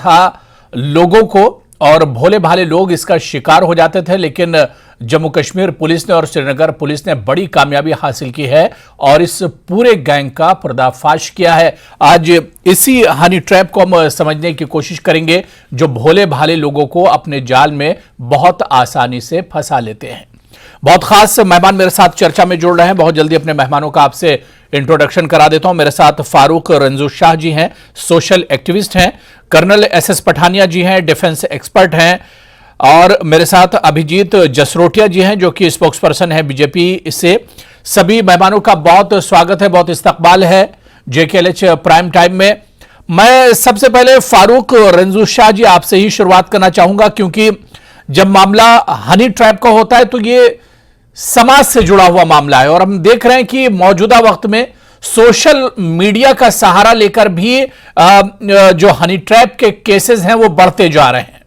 था लोगों को और भोले भाले लोग इसका शिकार हो जाते थे, लेकिन जम्मू कश्मीर पुलिस ने और श्रीनगर पुलिस ने बड़ी कामयाबी हासिल की है और इस पूरे गैंग का पर्दाफाश किया है। आज इसी हनी ट्रैप को हम समझने की कोशिश करेंगे जो भोले भाले लोगों को अपने जाल में बहुत आसानी से फंसा लेते हैं। बहुत खास मेहमान मेरे साथ चर्चा में जुड़ रहे हैं। बहुत जल्दी अपने मेहमानों का आपसे इंट्रोडक्शन करा देता हूं। मेरे साथ फारूक रंजू शाह जी हैं, सोशल एक्टिविस्ट हैं। कर्नल एसएस पठानिया जी हैं, डिफेंस एक्सपर्ट हैं। और मेरे साथ अभिजीत जसरोटिया जी हैं जो कि स्पोक्स पर्सन है बीजेपी से। सभी मेहमानों का बहुत स्वागत है, बहुत इस्तकबाल है JKLH प्राइम टाइम में। मैं सबसे पहले फारूक रंजू शाह जी आपसे ही शुरुआत करना चाहूंगा, क्योंकि जब मामला हनी ट्रैप का होता है तो ये समाज से जुड़ा हुआ मामला है और हम देख रहे हैं कि मौजूदा वक्त में सोशल मीडिया का सहारा लेकर भी जो हनी ट्रैप के केसेस हैं वो बढ़ते जा रहे हैं।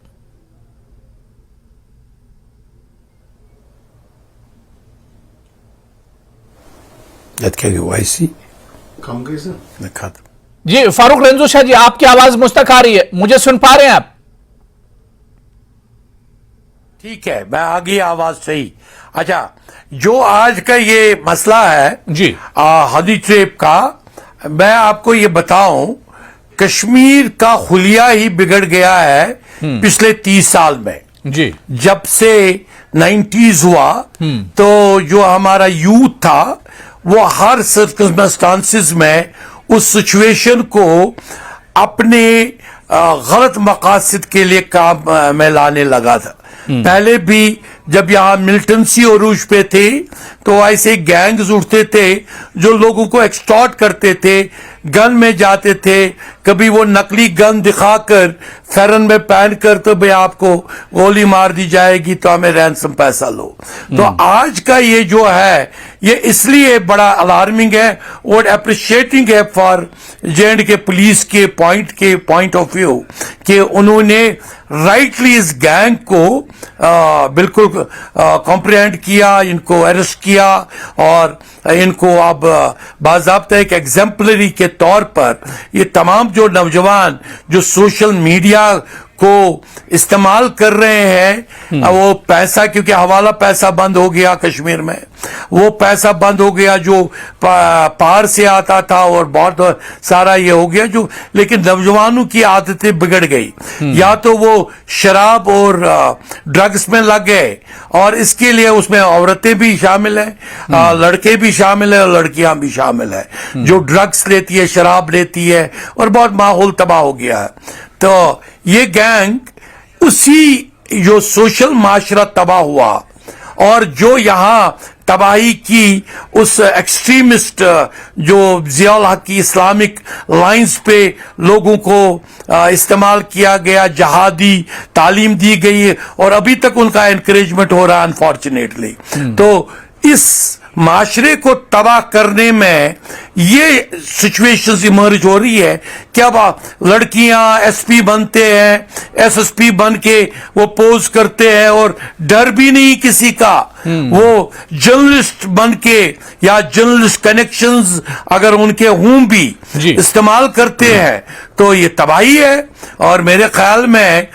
जी फारूक रंजू शाह जी, आपकी आवाज मुझ तक आ रही है, मुझे सुन पा रहे हैं आप? ठीक है, मैं आ गई आवाज सही। अच्छा, जो आज का ये मसला है जी हनी ट्रैप का, मैं आपको ये बताऊं, कश्मीर का हुलिया ही बिगड़ गया है पिछले 30 साल में। जी जब से 90s हुआ तो जो हमारा यूथ था वो हर सर्कमस्टांसिस में उस सिचुएशन को अपने गलत मकासद के लिए काम में लाने लगा था। पहले भी जब यहाँ मिलिटेंसी उरूज पे थे तो ऐसे गैंग्स उठते थे जो लोगों को एक्सटॉर्ट करते थे, गन में जाते थे। कभी वो नकली गन दिखाकर फेरन में पहन कर तो भाई आपको गोली मार दी जाएगी तो हमें रैंसम पैसा लो। तो आज का ये जो है ये इसलिए बड़ा अलार्मिंग है और अप्रिशिएटिंग है फॉर J&K पुलिस के पॉइंट ऑफ व्यू कि उन्होंने राइटली इस गैंग को बिल्कुल कॉम्प्रिहेंड किया, इनको अरेस्ट किया और इनको अब बाज़ाब्ता एक एग्जाम्पलरी के तौर पर ये तमाम जो नौजवान जो सोशल मीडिया को इस्तेमाल कर रहे हैं, वो पैसा, क्योंकि हवाला पैसा बंद हो गया कश्मीर में, वो पैसा बंद हो गया जो पार से आता था और बहुत सारा ये हो गया जो, लेकिन नौजवानों की आदतें बिगड़ गई। या तो वो शराब और ड्रग्स में लग गए और इसके लिए उसमें औरतें भी शामिल हैं, लड़के भी शामिल हैं और लड़कियां भी शामिल हैं जो ड्रग्स लेती है, शराब लेती है और बहुत माहौल तबाह हो गया है। तो ये गैंग उसी जो सोशल माशरा तबाह हुआ और जो यहां तबाही की उस एक्सट्रीमिस्ट जो ज़ियाउल हक की इस्लामिक लाइंस पे लोगों को इस्तेमाल किया गया, जहादी तालीम दी गई और अभी तक उनका एनकरेजमेंट हो रहा है अनफॉर्चुनेटली। तो इस माशरे को तबाह करने में ये सिचुएशंस इमर्ज हो रही है कि अब लड़कियां SP बनते हैं, SSP बन के वो पोज करते हैं और डर भी नहीं किसी का, वो जर्नलिस्ट बन के या जर्नलिस्ट कनेक्शंस अगर उनके हों भी इस्तेमाल करते हैं तो ये तबाही है। और मेरे ख्याल में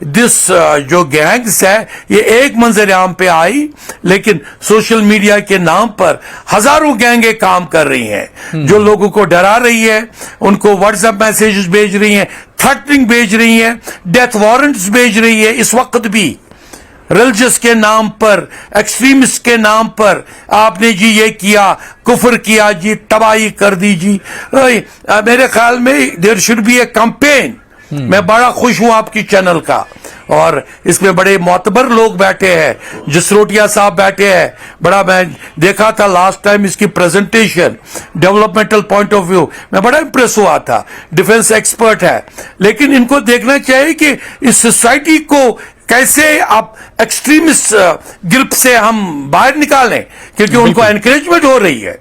दिस जो गैंग्स है ये एक मंजर आम पे आई, लेकिन सोशल मीडिया के नाम पर हजारों गैंगे काम कर रही हैं जो लोगों को डरा रही है, उनको व्हाट्सएप मैसेजेस भेज रही हैं, थ्रेटनिंग भेज रही हैं, डेथ वारंट्स भेज रही है। इस वक्त भी रिलीजियस के नाम पर, एक्सट्रीमिस्ट के नाम पर आपने जी ये किया, कुफर किया जी, तबाही कर दी जी। मेरे ख्याल में there should be a campaign. मैं बड़ा खुश हूं आपकी चैनल का और इसमें बड़े मोतबर लोग बैठे हैं, जसरोटिया साहब बैठे हैं, बड़ा मैं देखा था लास्ट टाइम इसकी presentation developmental point of view, मैं बड़ा इंप्रेस हुआ था। डिफेंस एक्सपर्ट है, लेकिन इनको देखना चाहिए कि इस सोसाइटी को कैसे आप एक्सट्रीमिस्ट ग्रुप से हम बाहर निकालें, क्योंकि उनको एनकरेजमेंट हो रही है।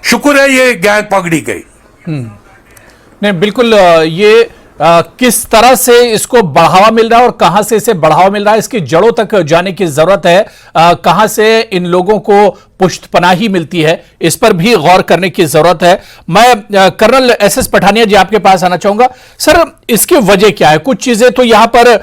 शुक्र है ये गैंग पकड़ी गई। नहीं बिल्कुल, ये किस तरह से इसको बढ़ावा मिल रहा है और कहां से इसे बढ़ावा मिल रहा है, इसकी जड़ों तक जाने की जरूरत है। कहां से इन लोगों को पुष्टपनाही मिलती है, इस पर भी गौर करने की जरूरत है। मैं कर्नल एसएस पठानिया जी आपके पास आना चाहूंगा। सर, इसकी वजह क्या है? कुछ चीजें तो यहां पर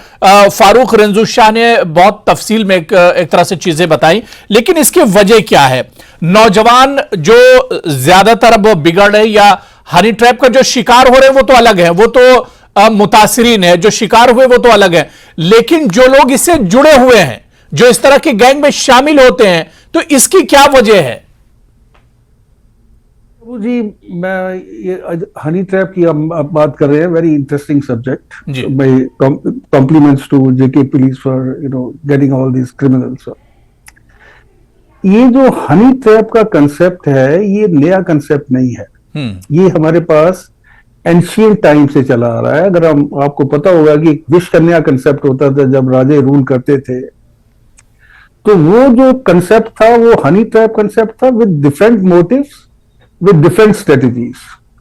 फारूक रंजू शाह ने बहुत तफसील में एक तरह से चीजें बताई, लेकिन इसकी वजह क्या है? नौजवान जो ज्यादातर अब बिगड़ रहे या हनी ट्रैप का जो शिकार हो रहे हैं वो तो अलग है, वो तो मुतासिरीन है, जो शिकार हुए वो तो अलग है, लेकिन जो लोग इससे जुड़े हुए हैं, जो इस तरह के गैंग में शामिल होते हैं, तो इसकी क्या वजह है? जी, मैं ये हनी ट्रैप की हम आप बात कर रहे हैं, very interesting subject. My compliments to JK police for getting all these criminals. ये जो हनी ट्रैप का कंसेप्ट है, ये नया कंसेप्ट नहीं है। ये हमारे पास एंशियंट टाइम से चला आ रहा है। अगर हम आपको पता होगा कि विश कन्या कंसेप्ट होता था जब राजे रूल करते थे, तो वो जो कंसेप्ट था वो हनी ट्रैप कंसेप्ट था, with different motives, with different strategies.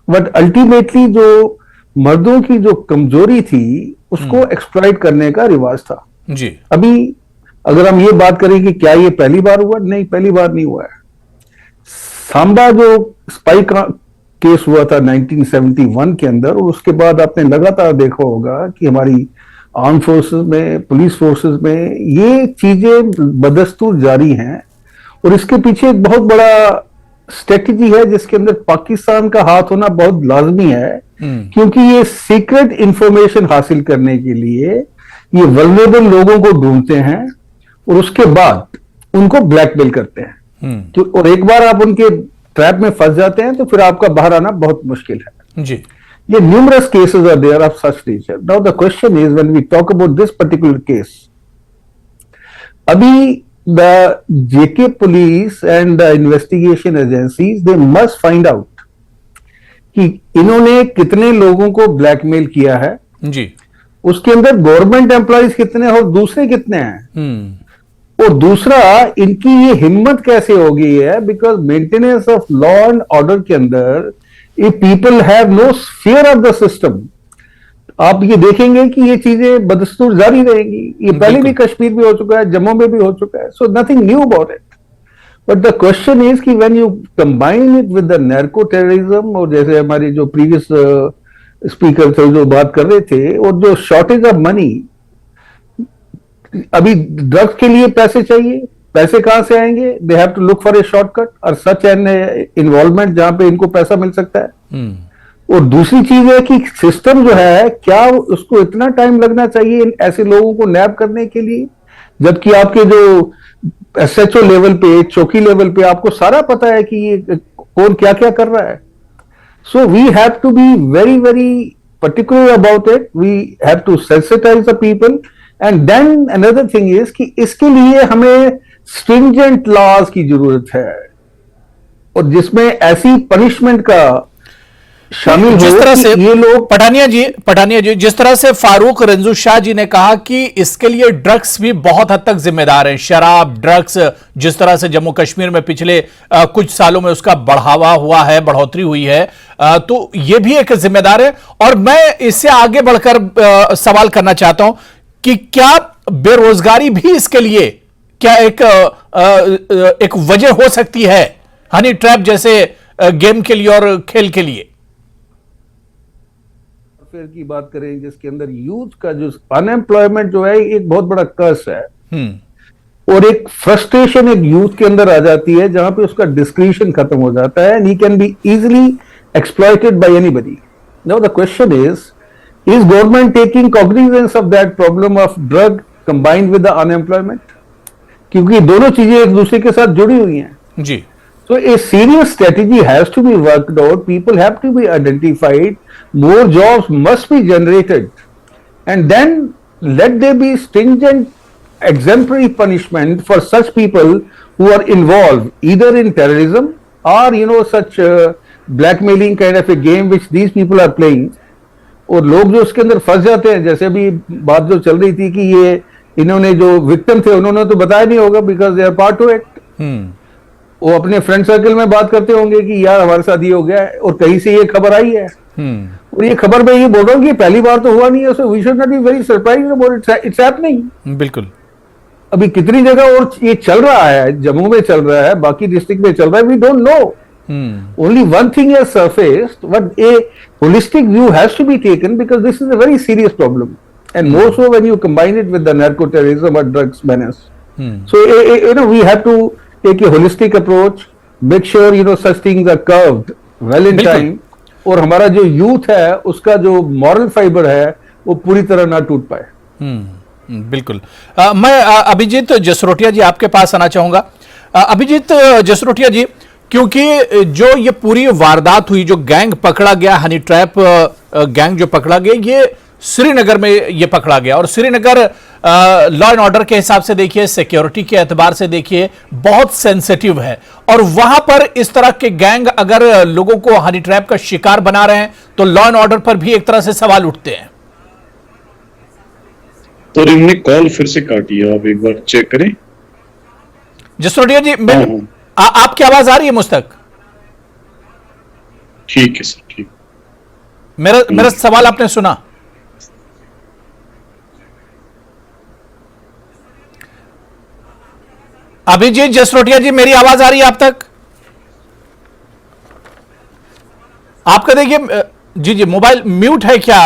But ultimately जो मर्दों की जो कमजोरी थी उसको एक्सप्लॉइट करने का रिवाज था जी। अभी अगर हम ये बात करें कि क्या ये पहली बार हुआ, नहीं, पहली बार नहीं हुआ है। सांबा जो स्पाई केस हुआ था 1971 के अंदर, और उसके बाद आपने लगातार देखा होगा कि हमारी आर्म फोर्सेस में, पुलिस फोर्सेस में ये चीजें बदस्तूर जारी हैं। और इसके पीछे एक बहुत बड़ा स्ट्रेटजी है जिसके अंदर पाकिस्तान का हाथ होना बहुत लाजमी है, क्योंकि ये सीक्रेट इंफॉर्मेशन हासिल करने के लिए ये वल्नरेबल लोगों को ढूंढते हैं और उसके बाद उनको ब्लैकमेल करते हैं। और एक बार आप उनके ट्रैप में फंस जाते हैं तो फिर आपका बाहर आना बहुत मुश्किल है जी। ये numerous cases are there of such nature. Now the question is, when we talk about this particular case, अभी the JK police and the investigation agencies, they must find out कि इन्होंने कितने लोगों को ब्लैकमेल किया है जी। उसके अंदर गवर्नमेंट एम्प्लॉइज कितने और दूसरे कितने हैं, और दूसरा इनकी ये हिम्मत कैसे हो गई है, because maintenance of law and order के अंदर if people have no fear of the system, आप ये देखेंगे कि ये चीजें बदस्तूर जारी रहेंगी। ये पहले भी कश्मीर में हो चुका है, जम्मू में भी हो चुका है, so nothing new about it. But the question is कि when you combine it with the narco terrorism, और जैसे हमारी जो प्रीवियस स्पीकर थे जो बात कर रहे थे, और जो शॉर्टेज ऑफ मनी, अभी ड्रग्स के लिए पैसे चाहिए, पैसे कहां से आएंगे? They have to look for a shortcut और सच एन इन्वॉल्वमेंट जहां पे इनको पैसा मिल सकता है। और दूसरी चीज है कि सिस्टम जो है, क्या उसको इतना टाइम लगना चाहिए ऐसे लोगों को नैप करने के लिए, जबकि आपके जो एसएचओ लेवल पे, चौकी लेवल पे आपको सारा पता है कि ये कौन क्या क्या कर रहा है। So we have to be very very particular about it, we have to sensitize the people. And then another thing is कि इसके लिए हमें स्ट्रिंजेंट लॉज की जरूरत है, और जिसमें ऐसी पनिशमेंट का शामिल जिस तरह से ये लोग पठानिया जी जिस तरह से फारूक रंजू शाह जी ने कहा कि इसके लिए ड्रग्स भी बहुत हद तक जिम्मेदार है, शराब, ड्रग्स, जिस तरह से जम्मू कश्मीर में पिछले कुछ सालों में उसका बढ़ावा हुआ है, बढ़ोतरी हुई है, तो ये भी एक जिम्मेदार है। और मैं इससे आगे बढ़कर सवाल करना चाहता हूं कि क्या बेरोजगारी भी इसके लिए क्या एक वजह हो सकती है, हनी ट्रैप जैसे गेम के लिए और खेल के लिए? फिर की बात करें जिसके अंदर यूथ का जो अनएम्प्लॉयमेंट जो है एक बहुत बड़ा कर्स है, और एक फ्रस्ट्रेशन एक यूथ के अंदर आ जाती है जहां पे उसका डिस्क्रिशन खत्म हो जाता है, and he can be easily exploited bye anybody. Now the question is government taking cognizance of that problem of drug combined with the unemployment, क्योंकि दोनों चीजें एक दूसरे के साथ जुड़ी हुई हैं जी। So a serious strategy has to be worked out. People have to be identified. More jobs must be generated, and then let there be stringent, exemplary punishment for such people who are involved either in terrorism or such blackmailing kind of a game which these people are playing. और लोग जो उसके अंदर फंस जाते हैं, जैसे अभी बात जो चल रही थी कि ये इन्होंने जो विक्टिम थे उन्होंने तो बताया नहीं होगा, because they are part to it. वो अपने फ्रेंड सर्कल में बात करते होंगे कि यार हमारे साथ ये हो गया है, और कहीं से ये खबर आई है, और ये खबर मैं ये बोल रहा हूँ कि पहली बार तो हुआ नहीं है, so we should not be very surprised about its happening. बिल्कुल। अभी कितनी जगह और ये चल रहा है, जम्मू में चल रहा है, बाकी डिस्ट्रिक्ट में चल रहा है, we don't know. Only one thing has surfaced, but a holistic view has to be taken because this is a very serious problem, and more so when you combine it with the narco-terrorism or drugs menace. So, we have to take a holistic approach, make sure such things are curved well in बिल्कुल। time, और हमारा जो youth है उसका जो moral fibre है वो पूरी तरह ना टूट पाए। बिल्कुल। मैं अभिजीत जसरोटिया जी आपके पास आना चाहूंगा। अभिजीत जसरोटिया जी, क्योंकि जो ये पूरी वारदात हुई, जो गैंग पकड़ा गया, हनी ट्रैप गैंग जो पकड़ा गया, ये श्रीनगर में ये पकड़ा गया, और श्रीनगर लॉ एंड ऑर्डर के हिसाब से देखिए, सिक्योरिटी के एतबार से देखिए, बहुत सेंसिटिव है, और वहां पर इस तरह के गैंग अगर लोगों को हनी ट्रैप का शिकार बना रहे हैं तो लॉ एंड ऑर्डर पर भी एक तरह से सवाल उठते हैं। तो इनने कॉल फिर से काटी है, आप एक बार चेक करें। जसरोटिया जी, आपकी आवाज आ रही है मुझ तक? ठीक है सर, ठीक। मेरा सवाल आपने सुना? अभिजीत जसरोटिया जी, मेरी आवाज आ रही है आप तक? आपका देखिए, जी जी, मोबाइल म्यूट है क्या?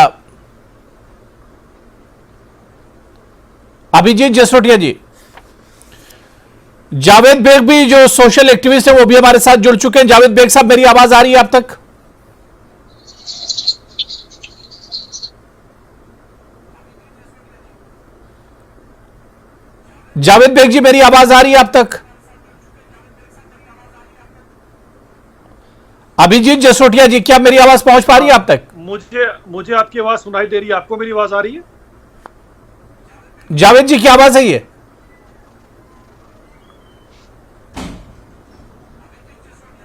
अभिजीत जसरोटिया जी। जावेद बेग भी जो सोशल एक्टिविस्ट है वो भी हमारे साथ जुड़ चुके हैं। जावेद बेग साहब, मेरी आवाज आ रही है आप तक? जावेद बेग जी, मेरी आवाज आ रही है आप तक? अभिजीत जसरोटिया जी, क्या मेरी आवाज पहुंच पा रही है आप तक? मुझे आपकी आवाज सुनाई दे रही है, आपको मेरी आवाज आ रही है? जावेद जी, क्या आवाज है ये?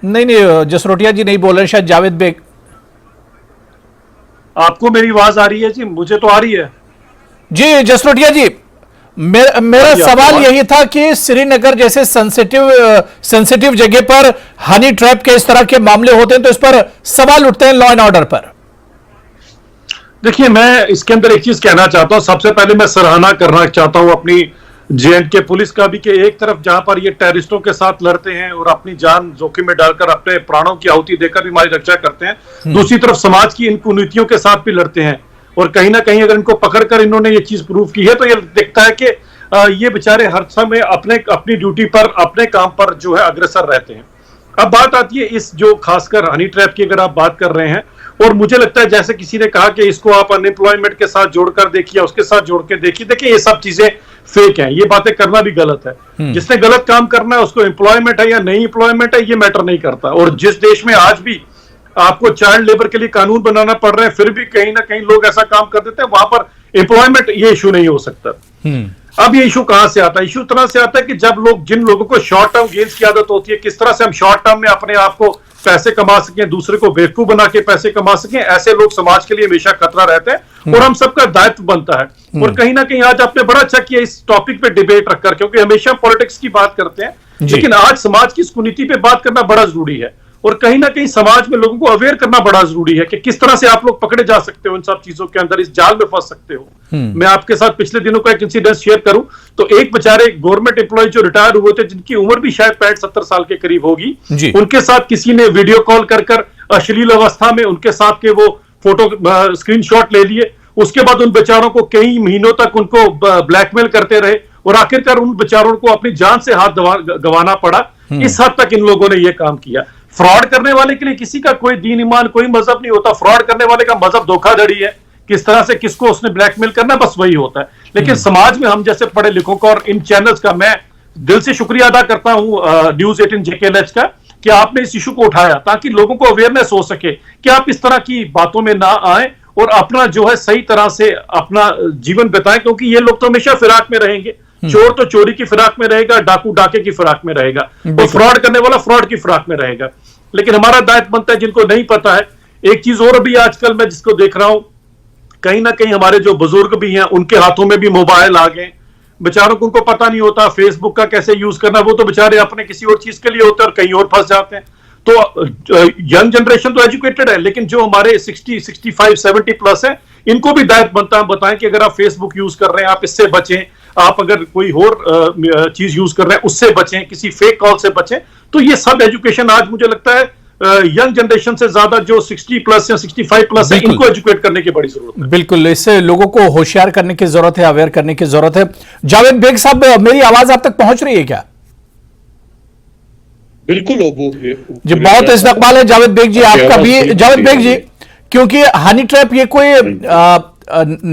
नहीं, जसरोटिया जी नहीं बोल रहे, शायद जावेद बेग। आपको मेरी आवाज आ रही है जी? मुझे तो आ रही है जी। जसरोटिया जी, मेरा सवाल यही था कि श्रीनगर जैसे सेंसिटिव जगह पर हनी ट्रैप के इस तरह के मामले होते हैं तो इस पर सवाल उठते हैं लॉ एंड ऑर्डर पर। देखिए, मैं इसके अंदर एक चीज कहना चाहता हूं। सबसे पहले मैं सराहना करना चाहता हूं अपनी जे.एंड.के पुलिस का भी, कि एक तरफ जहां पर ये टेररिस्टों के साथ लड़ते हैं और अपनी जान जोखिम में डालकर अपने प्राणों की आहुति देकर भी हमारी रक्षा करते हैं, दूसरी तरफ समाज की इन कुनीतियों के साथ भी लड़ते हैं। और कहीं ना कहीं अगर इनको पकड़कर इन्होंने ये चीज प्रूव की है तो ये दिखता है कि ये बेचारे हर समय अपनी ड्यूटी पर, अपने काम पर जो है अग्रसर रहते हैं। अब बात आती है इस जो खासकर हनी ट्रैप की अगर आप बात कर रहे हैं, और मुझे लगता है जैसे किसी ने कहा कि इसको आप अनएम्प्लॉयमेंट के साथ जोड़कर देखिए, उसके साथ जोड़ के देखिए, देखिए ये सब चीजें फेक हैं, ये बातें करना भी गलत है। जिसने गलत काम करना है उसको एम्प्लॉयमेंट है या नहीं एम्प्लॉयमेंट है ये मैटर नहीं करता। और जिस देश में आज भी आपको चाइल्ड लेबर के लिए कानून बनाना पड़ रहा है, फिर भी कहीं ना कहीं लोग ऐसा काम कर देते हैं, वहां पर एम्प्लॉयमेंट ये इशू नहीं हो सकता। अब ये इशू कहां से आता है? इशू तरह से आता है कि जब जिन लोगों को शॉर्ट टर्म गेन्स की आदत होती है, किस तरह से हम शॉर्ट टर्म में अपने आप को पैसे कमा सकें, दूसरे को बेवकूफ बना के पैसे कमा सकें, ऐसे लोग समाज के लिए हमेशा खतरा रहते हैं और हम सबका दायित्व बनता है। और कहीं ना कहीं आज आपने बड़ा अच्छा किया इस टॉपिक पे डिबेट रखकर, क्योंकि हमेशा पॉलिटिक्स की बात करते हैं, लेकिन आज समाज की इस कुनीति पे बात करना बड़ा जरूरी है। और कहीं ना कहीं समाज में लोगों को अवेयर करना बड़ा जरूरी है कि किस तरह से आप लोग पकड़े जा सकते हो इन सब चीजों के अंदर, इस जाल में फंस सकते हो। मैं आपके साथ पिछले दिनों का एक इंसिडेंट शेयर करूं तो एक बेचारे गवर्नमेंट एम्प्लॉय जो रिटायर हुए थे, जिनकी उम्र भी शायद 65-70 साल के करीब होगी, उनके साथ किसी ने वीडियो कॉल कर अश्लील अवस्था में उनके साथ के वो फोटो स्क्रीनशॉट ले लिए। उसके बाद उन बेचारों को कई महीनों तक उनको ब्लैकमेल करते रहे और आखिरकार उन बेचारों को अपनी जान से हाथ गंवाना पड़ा। इस हद तक इन लोगों ने यह काम किया। फ्रॉड करने वाले के लिए किसी का कोई दीन ईमान कोई मजहब नहीं होता। फ्रॉड करने वाले का मजहब धोखाधड़ी है, किस तरह से किसको उसने ब्लैकमेल करना, बस वही होता है। लेकिन समाज में हम जैसे पढ़े लिखों का और इन चैनल्स का मैं दिल से शुक्रिया अदा करता हूं न्यूज 18 JKLH का, कि आपने इस इशू को उठाया ताकि लोगों को अवेयरनेस हो सके कि आप इस तरह की बातों में ना आए और अपना जो है सही तरह से अपना जीवन बिताएं, क्योंकि ये लोग तो हमेशा फिराक में रहेंगे। चोर तो चोरी की फिराक में रहेगा, डाकू डाके की फिराक में रहेगा, और फ्रॉड करने वाला फ्रॉड की फिराक में रहेगा। लेकिन हमारा दायित्व बनता है, जिनको नहीं पता है, एक चीज और भी आजकल मैं जिसको देख रहा हूं, कहीं ना कहीं हमारे जो बुजुर्ग भी हैं उनके हाथों में भी मोबाइल आ गए। बेचारों को उनको पता नहीं होता फेसबुक का कैसे यूज करना, वो तो बेचारे अपने किसी और चीज के लिए होते हैं और कहीं और फंस जाते हैं। तो यंग जनरेशन तो एजुकेटेड है, लेकिन जो हमारे 60, 65, 70 प्लस है, इनको भी दायित्व बनता है बताएं कि अगर आप फेसबुक यूज कर रहे हैं आप इससे बचें, आप अगर कोई और चीज यूज कर रहे हैं उससे बचें, किसी फेक कॉल से बचें। तो ये सब एजुकेशन आज मुझे लगता है यंग जनरेशन से ज्यादा जो 60 प्लस या 65 प्लस है, इनको एजुकेट करने की बड़ी जरूरत है। बिल्कुल, इससे लोगों को होशियार करने की जरूरत है, अवेयर करने की जरूरत है। जावेद बेग साहब, मेरी आवाज आप तक पहुंच रही है क्या? बिल्कुल जी, बहुत इस्तकबाल है जावेद बेग जी आपका भी। जावेद बेग जी, क्योंकि हनी ट्रैप ये कोई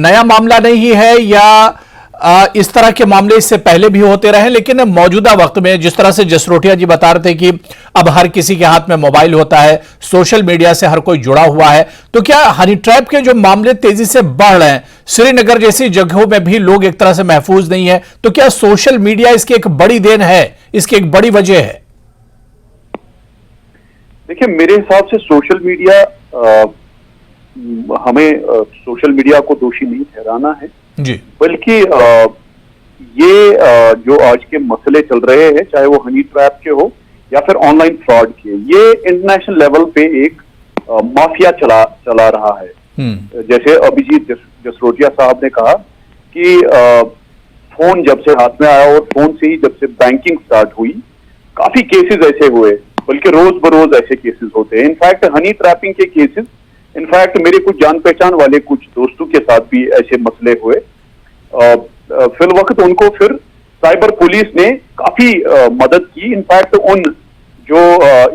नया मामला नहीं है या इस तरह के मामले इससे पहले भी होते रहे, लेकिन मौजूदा वक्त में जिस तरह से जसरोटिया जी बता रहे थे कि अब हर किसी के हाथ में मोबाइल होता है, सोशल मीडिया से हर कोई जुड़ा हुआ है, तो क्या हनी ट्रैप के जो मामले तेजी से बढ़ रहे हैं, श्रीनगर जैसी जगहों में भी लोग एक तरह से महफूज नहीं है, तो क्या सोशल मीडिया इसकी एक बड़ी देन है, इसकी एक बड़ी वजह है? देखिए, मेरे हिसाब से सोशल मीडिया, हमें सोशल मीडिया को दोषी नहीं ठहराना है जी, बल्कि ये जो आज के मसले चल रहे हैं, चाहे वो हनी ट्रैप के हो या फिर ऑनलाइन फ्रॉड के, ये इंटरनेशनल लेवल पे एक माफिया चला रहा है। जैसे अभिजीत जसरोटिया साहब ने कहा कि फोन जब से हाथ में आया और फोन से ही जब से बैंकिंग स्टार्ट हुई, काफी केसेस ऐसे हुए, बल्कि रोज बरोज ऐसे केसेस होते हैं। इनफैक्ट हनी ट्रैपिंग के केसेस, इनफैक्ट मेरे कुछ जान पहचान वाले कुछ दोस्तों के साथ भी ऐसे मसले हुए। फिल वक्त उनको फिर साइबर पुलिस ने काफी मदद की। इनफैक्ट उन जो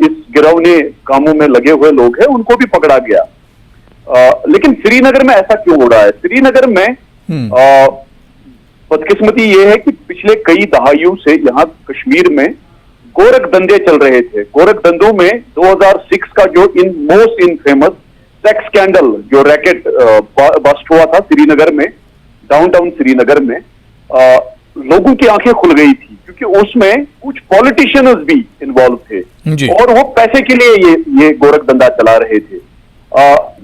इस गिरौने कामों में लगे हुए लोग हैं उनको भी पकड़ा गया। लेकिन श्रीनगर में ऐसा क्यों हो रहा है? श्रीनगर में बदकिस्मती ये है कि पिछले कई दहाइयों से यहाँ कश्मीर में गोरख धंधे चल रहे थे। गोरख धंधों में 2006 का जो मोस्ट इनफेमस सेक्स स्कैंडल, जो रैकेट बस्ट हुआ था श्रीनगर में, डाउनटाउन श्रीनगर में, लोगों की आंखें खुल गई थी, क्योंकि उसमें कुछ पॉलिटिशियंस भी इन्वॉल्व थे और वो पैसे के लिए ये गोरख धंधा चला रहे थे।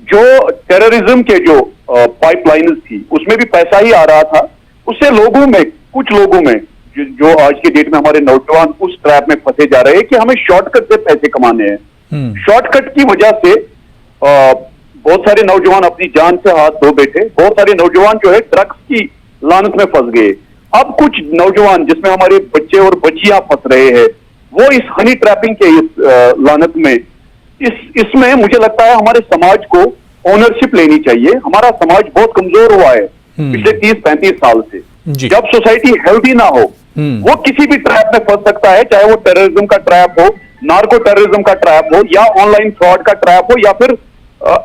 जो टेररिज्म के जो पाइपलाइंस थी, उसमें भी पैसा ही आ रहा था। उससे लोगों में, कुछ लोगों में, जो आज के डेट में हमारे नौजवान उस ट्रैप में फंसे जा रहे हैं कि हमें शॉर्टकट से पैसे कमाने हैं। शॉर्टकट की वजह से बहुत सारे नौजवान अपनी जान से हाथ धो बैठे, बहुत सारे नौजवान जो है ड्रग्स की लानत में फंस गए। अब कुछ नौजवान, जिसमें हमारे बच्चे और बच्चियां फंस रहे हैं, वो इस हनी ट्रैपिंग के इस लानत में, इसमें मुझे लगता है हमारे समाज को ओनरशिप लेनी चाहिए। हमारा समाज बहुत कमजोर हुआ है पिछले 30-35 साल से। जब सोसाइटी हेल्दी ना हो, वो किसी भी ट्रैप में फंस सकता है, चाहे वो टेररिज्म का ट्रैप हो, नार्को टेररिज्म का ट्रैप हो, या ऑनलाइन फ्रॉड का ट्रैप हो, या फिर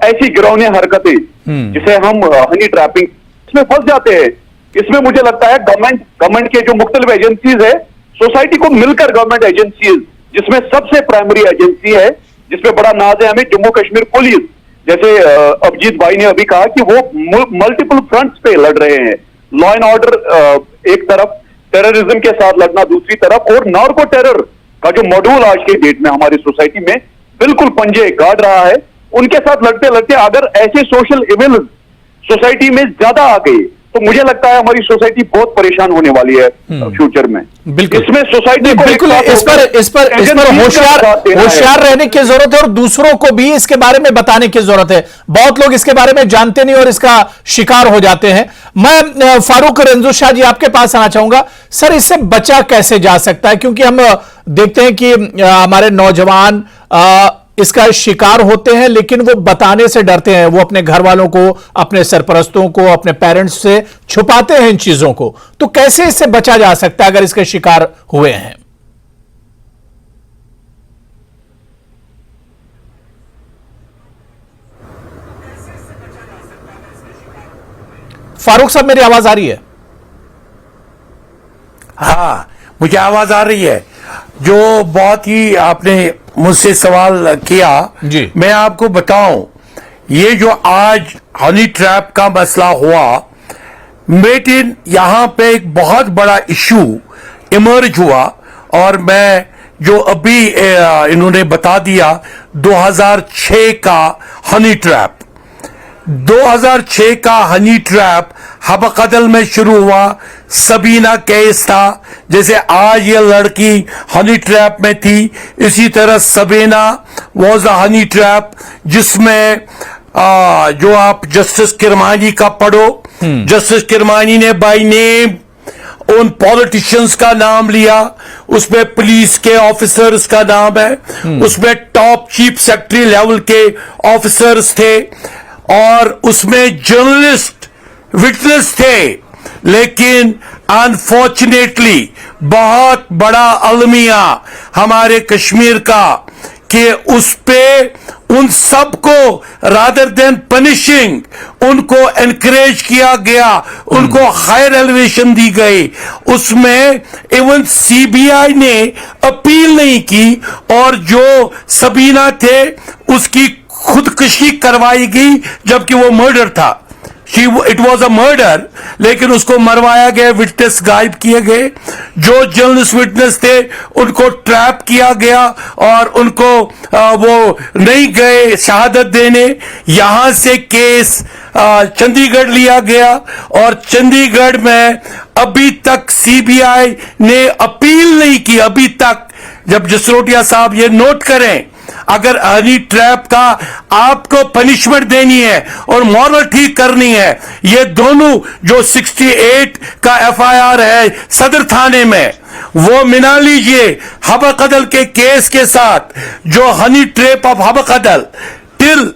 ऐसी गिरौने हरकतें जिसे हम हनी ट्रैपिंग, इसमें फंस जाते हैं। इसमें मुझे लगता है गवर्नमेंट के जो मुख्तलिफ एजेंसीज है, सोसाइटी को मिलकर, गवर्नमेंट एजेंसीज, जिसमें सबसे प्राइमरी एजेंसी है, जिसमें बड़ा नाज है हमें, जम्मू कश्मीर पुलिस, जैसे अभिजीत भाई ने अभी कहा कि वो मल्टीपल फ्रंट्स पे लड़ रहे हैं। लॉ एंड ऑर्डर एक तरफ, टेररिज्म के साथ लड़ना दूसरी तरफ, और नार्को टेरर का जो मॉड्यूल आज के डेट में हमारी सोसाइटी में बिल्कुल पंजे गाड़ रहा है, उनके साथ लड़ते लड़ते अगर ऐसे सोशल इविल सोसाइटी में ज्यादा आ गए, तो मुझे लगता है हमारी सोसाइटी बहुत परेशान होने वाली है फ्यूचर में। बिल्कुल, इसमें सोसाइटी को बिल्कुल इस पर होशियार रहने की जरूरत है और दूसरों को भी इसके बारे में बताने की जरूरत है। बहुत लोग इसके बारे में जानते नहीं और इसका शिकार हो जाते हैं। मैं फारूक रंजू शाह जी आपके पास आना चाहूंगा। सर, इससे बचा कैसे जा सकता है? क्योंकि हम देखते हैं कि हमारे नौजवान इसका शिकार होते हैं, लेकिन वो बताने से डरते हैं। वो अपने घर वालों को, अपने सरपरस्तों को, अपने पेरेंट्स से छुपाते हैं इन चीजों को। तो कैसे इससे बचा जा सकता है अगर इसके शिकार हुए हैं? फारूक साहब, मेरी आवाज आ रही है? हाँ, मुझे आवाज आ रही है। जो बहुत ही आपने मुझसे सवाल किया जी, मैं आपको बताऊं, ये जो आज हनी ट्रैप का मसला हुआ, मेटिन यहां पे एक बहुत बड़ा इश्यू इमर्ज हुआ। और मैं जो अभी इन्होंने बता दिया 2006 का हनी ट्रैप, 2006 का हनी ट्रैप हबकदल में शुरू हुआ, सबीना केस था। जैसे आज ये लड़की हनी ट्रैप में थी, इसी तरह Sabina was a honey trap, जिसमें जो आप जस्टिस किरमानी का पढ़ो, जस्टिस किरमानी ने बाय नेम उन पॉलिटिशियंस का नाम लिया, उसमें पुलिस के ऑफिसर्स का नाम है, उसमें टॉप चीफ सेक्रेटरी लेवल के ऑफिसर्स थे, और उसमें जर्नलिस्ट विटनेस थे। लेकिन अनफॉर्चुनेटली बहुत बड़ा अलमिया हमारे कश्मीर का कि उस पे उन सबको रादर देन पनिशिंग उनको एनकरेज किया गया, उनको हायर एलिवेशन दी गई। उसमें इवन सीबीआई ने अपील नहीं की, और जो सबीना थे उसकी खुदकुशी करवाई गई, जबकि वो मर्डर था। इट वॉज अ मर्डर, लेकिन उसको मरवाया गया, विटनेस गायब किए गए। जो जर्नलिस्ट विटनेस थे उनको ट्रैप किया गया और उनको वो नहीं गए शहादत देने। यहां से केस चंडीगढ़ लिया गया, और चंडीगढ़ में अभी तक सीबीआई ने अपील नहीं की। अभी तक, जब जसरोटिया साहब ये नोट करें, अगर हनी ट्रैप का आपको पनिशमेंट देनी है और मॉरल ठीक करनी है, ये दोनों जो 68 का एफआईआर है सदर थाने में, वो मिला लीजिए हबकदल के केस के साथ, जो हनी ट्रैप ऑफ हबकदल टिल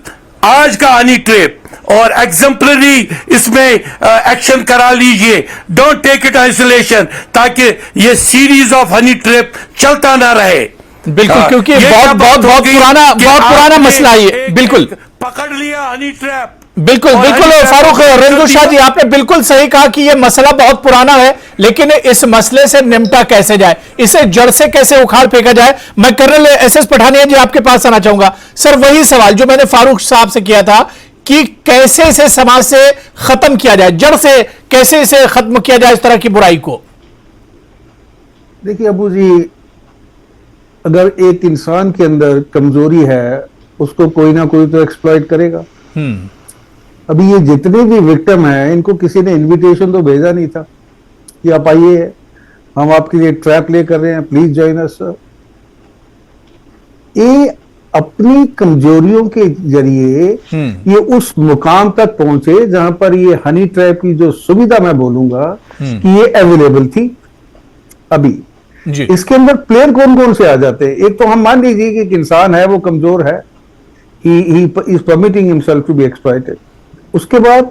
आज का हनी ट्रैप, और एग्जाम्पलरी इसमें एक्शन करा लीजिए। डोंट टेक इट आइसोलेशन, ताकि ये सीरीज ऑफ हनी ट्रैप चलता ना रहे। बिल्कुल, क्योंकि बहुत पुराना मसला है ये। बिल्कुल पकड़ लिया हनी ट्रैप। बिल्कुल फारूक रंजू शाह जी, आपने बिल्कुल सही कहा कि यह मसला बहुत पुराना है, लेकिन इस मसले से निपटा कैसे जाए, इसे जड़ से कैसे उखाड़ फेंका जाए। मैं कर्नल एसएस पठानिया जी आपके पास आना चाहूंगा। सर, वही सवाल जो मैंने फारूक साहब से किया था कि कैसे इसे समाज से खत्म किया जाए, जड़ से कैसे इसे खत्म किया जाए इस तरह की बुराई को। देखिए अबू जी, अगर एक इंसान के अंदर कमजोरी है, उसको कोई ना कोई तो एक्सप्लॉइट करेगा। अभी ये जितने भी विक्टिम हैं, इनको किसी ने इनविटेशन तो भेजा नहीं था कि आप आइए, हम आपके लिए ट्रैप ले कर रहे हैं, प्लीज जॉइन अस। ये अपनी कमजोरियों के जरिए ये उस मुकाम तक पहुंचे जहां पर ये हनी ट्रैप की जो सुविधा मैं बोलूंगा कि ये अवेलेबल थी। अभी जी। इसके अंदर प्लेयर कौन कौन से आ जाते हैं? एक तो हम मान लीजिए कि एक इंसान है, वो कमजोर है, he is permitting himself to be exploited. उसके बाद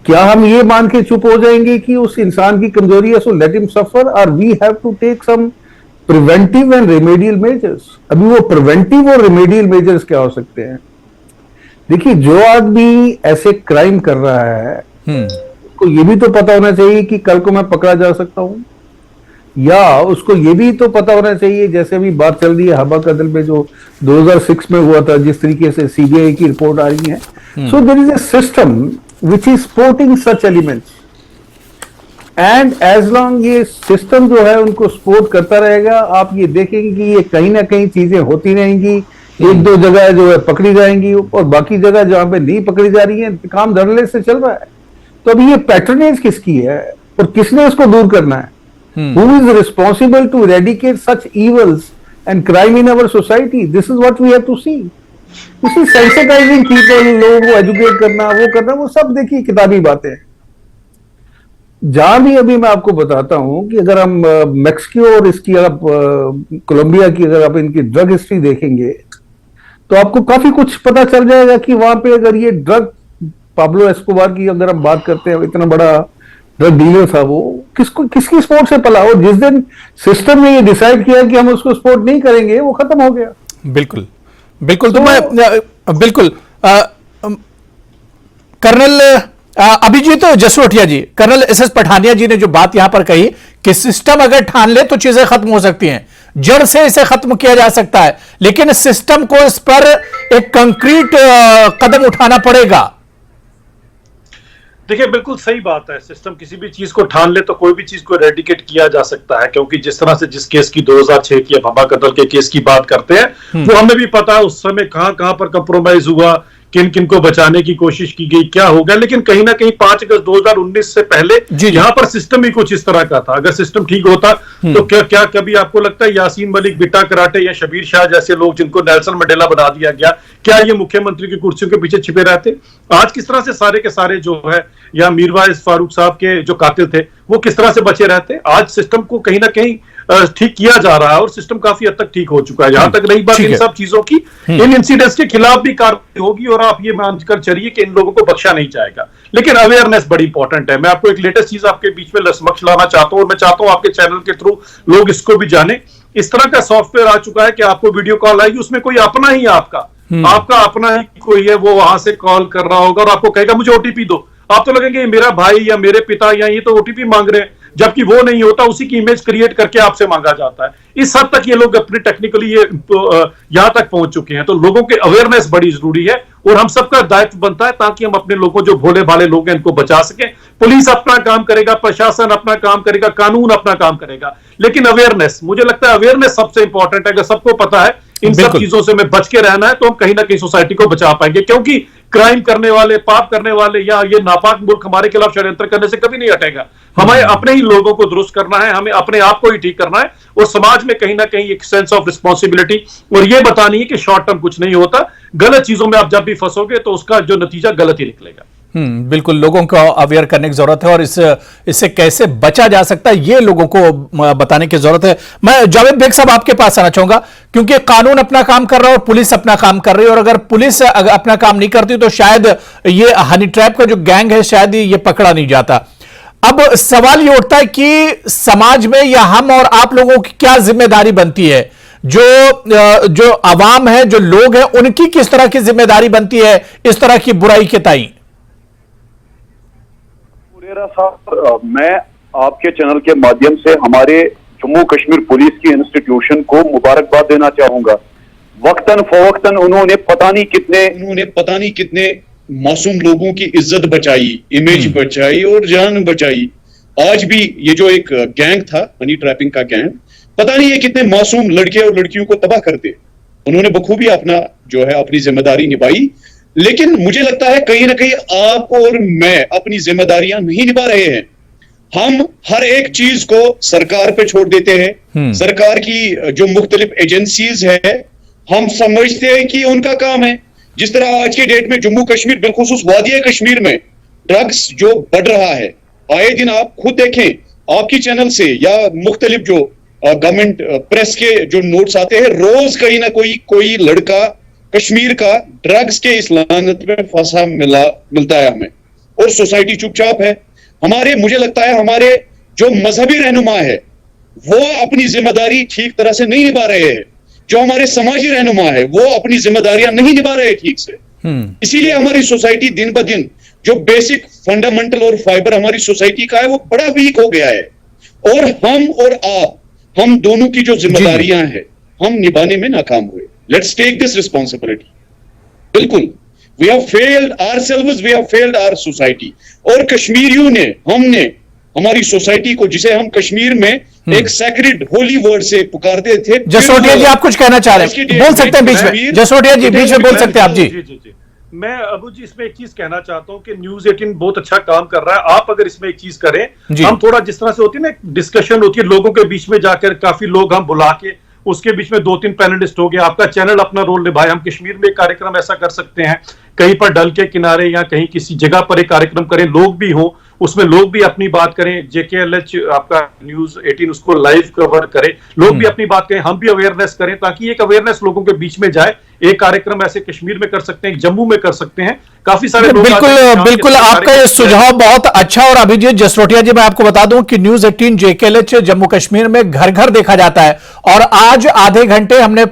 क्या हम ये मान के चुप हो जाएंगे कि उस इंसान की कमजोरी है, सो लेट हिम सफर, और we have to take some preventive and remedial measures. अभी वो प्रिवेंटिव और रेमेडियल मेजर्स क्या हो सकते हैं? देखिए, जो आदमी ऐसे क्राइम कर रहा है, उसको ये भी तो पता होना चाहिए कि कल को मैं पकड़ा जा सकता हूं, या उसको ये भी तो पता होना चाहिए, जैसे अभी बात चल रही है हबकदल में जो 2006 में हुआ था, जिस तरीके से सीबीआई की रिपोर्ट आ रही है। So there is a system which is supporting such elements, and as long ये सिस्टम जो है उनको सपोर्ट करता रहेगा, आप ये देखेंगे कि ये कहीं ना कहीं चीजें होती रहेंगी। एक दो जगह जो है पकड़ी जाएंगी, और बाकी जगह जहां पे नहीं पकड़ी जा रही है, काम धड़ल्ले से चल रहा है। तो अभी ये पैटर्नेज किसकी है और किसने इसको दूर करना है? Who is responsible to eradicate such evils and crime in our society? This is what we have to see. You see, sensitizing people, लोगों को एजुकेट करना, वो सब देखिए किताबी बातें हैं। जहां भी अभी मैं आपको बताता हूं कि अगर हम मैक्सिको और इसकी आप कोलंबिया की अगर आप इनकी ड्रग हिस्ट्री देखेंगे, तो आपको काफी कुछ पता चल जाएगा कि वहां पे अगर ये ड्रग पाब्लो एस्कोबार की अगर हम बात करते हैं, इतना बड़ा ड्रग डीलर था, वो किसकी सपोर्ट से पला, और जिस दिन सिस्टम ने ये डिसाइड किया कि हम उसको सपोर्ट नहीं करेंगे, वो खत्म हो गया। बिल्कुल तो मैं बिल्कुल कर्नल अभिजीत जसरोटिया जी, कर्नल एसएस पठानिया जी ने जो बात यहां पर कही कि सिस्टम अगर ठान ले तो चीजें खत्म हो सकती हैं, जड़ से इसे खत्म किया जा सकता है, लेकिन सिस्टम को इस पर एक कंक्रीट कदम उठाना पड़ेगा। देखिए, बिल्कुल सही बात है। सिस्टम किसी भी चीज को ठान ले तो कोई भी चीज को एरेडिकेट किया जा सकता है, क्योंकि जिस तरह से जिस केस की 2006 की हबकदल के केस की बात करते हैं, वो हमें भी पता है उस समय कहां पर कंप्रोमाइज हुआ, किन किन को बचाने की कोशिश की गई, क्या हो गया। लेकिन कहीं ना कहीं 5 अगस्त 2019 से पहले यहाँ पर सिस्टम ही कुछ इस तरह का था। अगर सिस्टम ठीक होता तो क्या कभी आपको लगता है यासीन मलिक, बिट्टा कराटे या शबीर शाह जैसे लोग जिनको नेल्सन मंडेला बना दिया गया, क्या ये मुख्यमंत्री की कुर्सियों के पीछे छिपे रहते? आज किस तरह से सारे के सारे जो है, या मीरवाइज फारूक साहब के जो कातिल थे वो किस तरह से बचे रहते? आज सिस्टम को कहीं ना कहीं ठीक किया जा रहा है और सिस्टम काफी हद तक ठीक हो चुका है। जहां तक रही बात इन सब चीजों की, इन इंसिडेंट्स के खिलाफ भी कार्रवाई होगी और आप ये मानकर चलिए कि इन लोगों को बख्शा नहीं जाएगा। लेकिन अवेयरनेस बड़ी इंपॉर्टेंट है। मैं आपको एक लेटेस्ट चीज आपके बीच में समक्ष लाना चाहता हूं और मैं चाहता हूं आपके चैनल के थ्रू लोग इसको भी जाने। इस तरह का सॉफ्टवेयर आ चुका है कि आपको वीडियो कॉल आएगी, उसमें कोई अपना ही आपका अपना ही कोई है, वो वहां से कॉल कर रहा होगा और आपको कहेगा मुझे ओटीपी दो। आप तो लगेंगे मेरा भाई या मेरे पिता या ये तो ओटीपी मांग रहे हैं, जबकि वो नहीं होता, उसी की इमेज क्रिएट करके आपसे मांगा जाता है। इस हद तक ये लोग अपने टेक्निकली ये यहां तक पहुंच चुके हैं। तो लोगों के अवेयरनेस बड़ी जरूरी है और हम सबका दायित्व बनता है ताकि हम अपने लोगों जो भोले भाले लोग हैं इनको बचा सकें। पुलिस अपना काम करेगा, प्रशासन अपना काम करेगा, कानून अपना काम करेगा, लेकिन अवेयरनेस, मुझे लगता है अवेयरनेस सबसे इंपॉर्टेंट है। अगर सबको पता है इन सब चीजों से में बच के रहना है तो हम कहीं ना कहीं सोसाइटी को बचा पाएंगे, क्योंकि क्राइम करने वाले, पाप करने वाले या ये नापाक मुल्क हमारे खिलाफ षड्यंत्र करने से कभी नहीं हटेगा। हमें अपने ही लोगों को दुरुस्त करना है, हमें अपने आप को ही ठीक करना है और समाज में कहीं ना कहीं एक सेंस ऑफ रिस्पॉन्सिबिलिटी और ये बतानी है कि शॉर्ट टर्म कुछ नहीं होता। गलत चीजों में आप जब भी फंसोगे तो उसका जो नतीजा गलत ही निकलेगा। बिल्कुल, लोगों को अवेयर करने की जरूरत है और इससे कैसे बचा जा सकता है ये लोगों को बताने की जरूरत है। मैं जावेद बेग साहब आपके पास आना चाहूंगा, क्योंकि कानून अपना काम कर रहा है और पुलिस अपना काम कर रही है, और अगर पुलिस अपना काम नहीं करती तो शायद ये हनी ट्रैप का जो गैंग है शायद ये पकड़ा नहीं जाता। अब सवाल ये उठता है कि समाज में या हम और आप लोगों की क्या जिम्मेदारी बनती है, जो आवाम है, जो लोग हैं, उनकी किस तरह की जिम्मेदारी बनती है इस तरह की बुराई के ताई? साहब, मैं आपके चैनल के माध्यम से हमारे जम्मू कश्मीर पुलिस की इंस्टीट्यूशन को मुबारकबाद देना चाहूंगा। वक्तन फवक्तन उन्होंने पता नहीं कितने मासूम लोगों की इज्जत बचाई, इमेज बचाई और जान बचाई। आज भी ये जो एक गैंग था, मनी ट्रैपिंग का गैंग, पता नहीं ये कितने मासूम लड़के और लड़कियों को तबाह करते। उन्होंने बखूबी अपना जो है अपनी जिम्मेदारी निभाई। लेकिन मुझे लगता है कहीं ना कहीं आप और मैं अपनी जिम्मेदारियां नहीं निभा रहे हैं। हम हर एक चीज को सरकार पे छोड़ देते हैं। सरकार की जो मुख्तलिफ एजेंसीज है, हम समझते हैं कि उनका काम है। जिस तरह आज के डेट में जम्मू कश्मीर, बिलखुसूस वादिया कश्मीर में ड्रग्स जो बढ़ रहा है, आए दिन आप खुद देखें, आपकी चैनल से या मुख्तलिफ जो गवर्नमेंट प्रेस के जो नोट्स आते हैं, रोज कहीं ना कोई लड़का कश्मीर का ड्रग्स के इस लानत में फंसा मिलता है हमें, और सोसाइटी चुपचाप है। मुझे लगता है हमारे जो मजहबी रहनुमा है वो अपनी जिम्मेदारी ठीक तरह से नहीं निभा रहे हैं। जो हमारे समाजी रहनुमा है वो अपनी जिम्मेदारियां नहीं निभा रहे ठीक से। इसीलिए हमारी सोसाइटी दिन ब दिन जो बेसिक फंडामेंटल और फाइबर हमारी सोसाइटी का है वो बड़ा वीक हो गया है। और हम और आप, हम दोनों की जो जिम्मेदारियां हैं, हम निभाने में नाकाम हुए। Let's take this responsibility. बिल्कुल, we have failed ourselves, we have failed our society. और कश्मीरियों ने, हमने हमारी सोसाइटी को, जिसे हम कश्मीर में एक सैक्रेड होली वर्ड से पुकारते थे। जसरोटिया जी, आप कुछ कहना चाह रहे हैं, बोल सकते हैं बीच में। जसरोटिया जी, बीच में बोल सकते हैं आप जी। जी। मैं अबू जी इसमें एक चीज कहना चाहता हूं कि न्यूज़ 18 बहुत अच्छा काम कर रहा है। आप अगर इसमें एक चीज करें, हम थोड़ा जिस तरह से होती है ना डिस्कशन होती है लोगों के बीच में जाकर, काफी लोग हम बुला के उसके बीच में 2-3 पैनलिस्ट हो गए, आपका चैनल अपना रोल निभाए। हम कश्मीर में एक कार्यक्रम ऐसा कर सकते हैं, कहीं पर डल के किनारे या कहीं किसी जगह पर एक कार्यक्रम करें, लोग भी हो उसमें, लोग भी अपनी बात करें। JKLH आपका न्यूज़ 18 उसको लाइव कवर करे, लोग भी अपनी बात करें, हम भी अवेयरनेस करें, ताकि एक अवेयरनेस लोगों के बीच में जाए। एक कार्यक्रम ऐसे कश्मीर में कर सकते हैं, जम्मू में कर सकते हैं, काफी सारे लोग। बिल्कुल आपका ये सुझाव बहुत अच्छा। और अभिजीत जसरोटिया जी, मैं आपको बता दूं कि न्यूज़ 18 JKLH जम्मू कश्मीर में घर घर देखा जाता है, और आज आधे घंटे हमने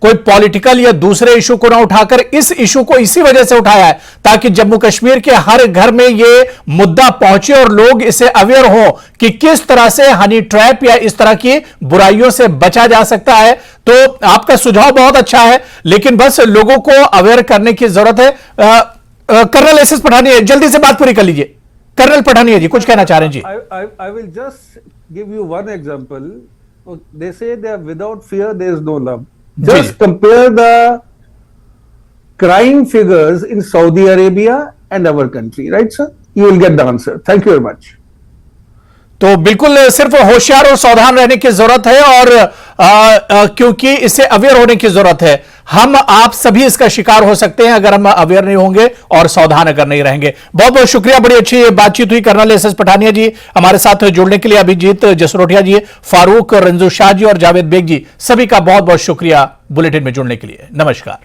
कोई पॉलिटिकल या दूसरे इशू को ना उठाकर इस इशू को इसी वजह से उठाया है ताकि जम्मू कश्मीर के हर घर में ये मुद्दा पहुंचे और लोग इससे अवेयर हो कि किस तरह से हनी ट्रैप या इस तरह की बुराइयों से बचा जा सकता है। तो आपका सुझाव बहुत अच्छा है, लेकिन बस लोगों को अवेयर करने की जरूरत है। कर्नल एसएस पठानिया, जल्दी से बात पूरी कर लीजिए। कर्नल पठानिया जी, कुछ कहना चाह रहे हैं जी। I will just give you one example. They say that without fear there is no love. Just compare the crime figures in Saudi Arabia and our country, right, sir? You will get the answer. Thank you very much. तो बिल्कुल सिर्फ होशियार और सावधान रहने की जरूरत है और क्योंकि इससे अवेयर होने की जरूरत है। हम आप सभी इसका शिकार हो सकते हैं अगर हम अवेयर नहीं होंगे और सावधान अगर नहीं रहेंगे। बहुत बहुत शुक्रिया, बड़ी अच्छी बातचीत हुई। कर्नल एस एस पठानिया जी हमारे साथ जुड़ने के लिए, अभिजीत जसरोटिया जी, फारूक रंजू शाह जी और जावेद बेग जी, सभी का बहुत बहुत शुक्रिया बुलेटिन में जुड़ने के लिए। नमस्कार।